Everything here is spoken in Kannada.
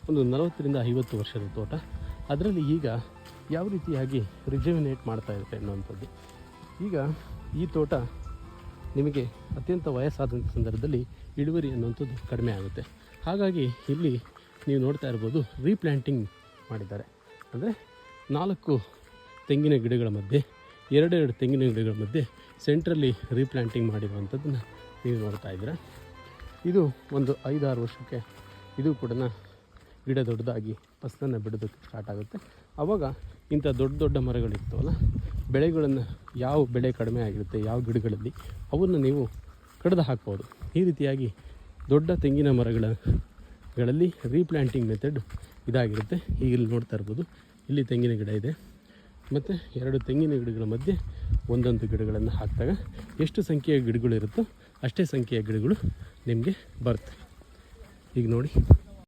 ಒಂದು 40-50 ವರ್ಷದ ತೋಟ. ಅದರಲ್ಲಿ ಈಗ ಯಾವ ರೀತಿಯಾಗಿ ರಿಜುವಿನೇಟ್ ಮಾಡ್ತಾ ಇರುತ್ತೆ ಅನ್ನುವಂಥದ್ದು. ಈಗ ಈ ತೋಟ ನಿಮಗೆ ಅತ್ಯಂತ ವಯಸ್ಸಾದಂಥ ಸಂದರ್ಭದಲ್ಲಿ ಇಳುವರಿ ಅನ್ನುವಂಥದ್ದು ಕಡಿಮೆ ಆಗುತ್ತೆ. ಹಾಗಾಗಿ ಇಲ್ಲಿ ನೀವು ನೋಡ್ತಾ ಇರ್ಬೋದು, ರೀಪ್ಲ್ಯಾಂಟಿಂಗ್ ಮಾಡಿದ್ದಾರೆ. ಅಂದರೆ 4 ತೆಂಗಿನ ಗಿಡಗಳ ಮಧ್ಯೆ 2 ತೆಂಗಿನ ಗಿಡಗಳ ಮಧ್ಯೆ ಸೆಂಟ್ರಲ್ಲಿ ರೀಪ್ಲ್ಯಾಂಟಿಂಗ್ ಮಾಡಿರುವಂಥದ್ದನ್ನು ನೀವು ನೋಡ್ತಾ ಇದ್ದೀರ. ಇದು ಒಂದು 5-6 ವರ್ಷಕ್ಕೆ ಇದು ಕೂಡ ಗಿಡ ದೊಡ್ಡದಾಗಿ ಫಸಲನ್ನು ಬಿಡೋದಕ್ಕೆ ಸ್ಟಾರ್ಟ್ ಆಗುತ್ತೆ. ಆವಾಗ ಇಂಥ ದೊಡ್ಡ ದೊಡ್ಡ ಮರಗಳಿರ್ತಾವಲ್ಲ, ಬೆಳೆಗಳನ್ನು ಯಾವ ಬೆಳೆ ಕಡಿಮೆ ಆಗಿರುತ್ತೆ ಯಾವ ಗಿಡಗಳಲ್ಲಿ ಅವನ್ನು ನೀವು ಕಡಿದು ಹಾಕ್ಬೋದು. ಈ ರೀತಿಯಾಗಿ ದೊಡ್ಡ ತೆಂಗಿನ ಮರಗಳಲ್ಲಿ ರೀಪ್ಲ್ಯಾಂಟಿಂಗ್ ಮೆಥಡ್ ಇದಾಗಿರುತ್ತೆ. ಈಗ ಇಲ್ಲಿ ನೋಡ್ತಾ ಇರ್ಬೋದು, ಇಲ್ಲಿ ತೆಂಗಿನ ಗಿಡ ಇದೆ ಮತ್ತು 2 ತೆಂಗಿನ ಗಿಡಗಳ ಮಧ್ಯೆ ಒಂದೊಂದು ಗಿಡಗಳನ್ನು ಹಾಕಿದಾಗ ಎಷ್ಟು ಸಂಖ್ಯೆಯ ಗಿಡಗಳು ಇರುತ್ತೋ ಅಷ್ಟೇ ಸಂಖ್ಯೆಯ ಗಿಡಗಳು ನಿಮಗೆ ಬರುತ್ತೆ. ಈಗ ನೋಡಿ.